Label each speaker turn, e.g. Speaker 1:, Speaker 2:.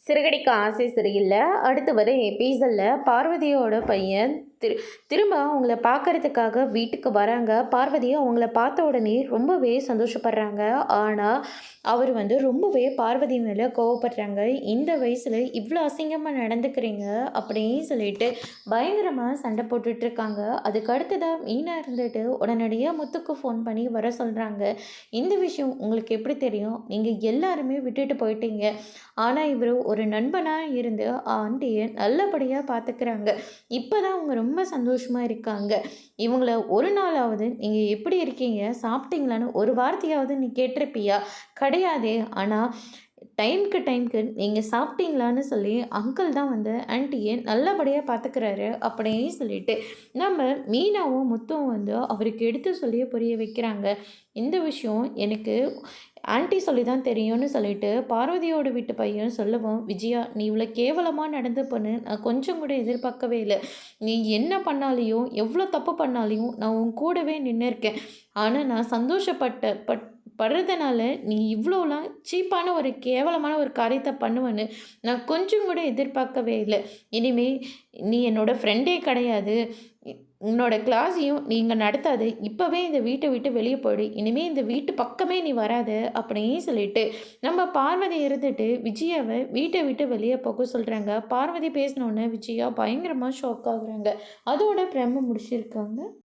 Speaker 1: சிறுகடிக்க ஆசை சரியில்லை. அடுத்து வர எபிசோடில் பார்வதியோட பையன் திரும்ப அவங்கள பார்க்கறதுக்காக வீட்டுக்கு வராங்க. பார்வதி அவங்கள பார்த்த உடனே ரொம்பவே சந்தோஷப்படுறாங்க. ஆனால் அவர் ரொம்பவே பார்வதி மேலே கோவப்படுறாங்க. இந்த வயசில் இவ்வளோ அசிங்கமாக நடந்துக்கிறீங்க அப்படின்னு சொல்லிட்டு பயங்கரமாக சண்டை போட்டுட்ருக்காங்க. அதுக்கு அடுத்ததாக மீனாக இருந்துட்டு உடனடியாக முத்துக்கு ஃபோன் பண்ணி வர சொல்கிறாங்க. இந்த விஷயம் உங்களுக்கு எப்படி தெரியும்? நீங்கள் எல்லாருமே விட்டுட்டு போயிட்டீங்க. ஆனால் இவர் ஒரு நண்பனாக இருந்து ஆண்டியை நல்லபடியாக பார்த்துக்கிறாங்க. இப்போ தான் அவங்க ரொம்ப சந்தோஷமாக இருக்காங்க. இவங்கள ஒரு நாளாவது நீங்கள் எப்படி இருக்கீங்க, சாப்பிட்டீங்களான்னு ஒரு வார்த்தையாவது நீ கேட்டிருப்பியா? கிடையாதே. ஆனால் டைம்க்கு நீங்கள் சாப்பிட்டீங்களான்னு சொல்லி அங்கிள் தான் ஆன்ட்டியை நல்லபடியாக பார்த்துக்கிறாரு அப்படின்னு சொல்லிட்டு நம்ம மீனாவும் முத்துவும் அவருக்கு எடுத்து சொல்லி புரிய வைக்கிறாங்க. இந்த விஷயம் எனக்கு ஆன்ட்டி சொல்லி தான் தெரியும்னு சொல்லிட்டு பார்வதியோட வீட்டு பையன் சொல்லவும், விஜயா நீ இவ்வளோ கேவலமாக நடந்து பண்ணு நான் கொஞ்சம் கூட எதிர்பார்க்கவே இல்லை. நீ என்ன பண்ணாலையும் எவ்வளோ தப்பு பண்ணாலையும் நான் உன் கூடவே நின்று இருக்கேன். ஆனால் நான் படுறதுனால நீ இவ்வளோலாம் சீப்பான ஒரு கேவலமான ஒரு காரியத்தை பண்ணுவேன்னு நான் கொஞ்சம் கூட எதிர்பார்க்கவே இல்லை. இனிமேல் நீ என்னோடய ஃப்ரெண்டே கிடையாது. உன்னோட கிளாஸையும் நீங்கள் நடத்தாது. இப்போவே இந்த வீட்டை விட்டு வெளியே போயிடு. இனிமேல் இந்த வீட்டு பக்கமே நீ வராத அப்படின்னு சொல்லிட்டு நம்ம பார்வதி இருந்துட்டு விஜயாவை வீட்டை விட்டு வெளியே போக சொல்கிறாங்க. பார்வதி பேசினோடனே விஜயா பயங்கரமாக ஷாக் ஆகுறாங்க. அதோட பிரம்ம முடிச்சிருக்காங்க.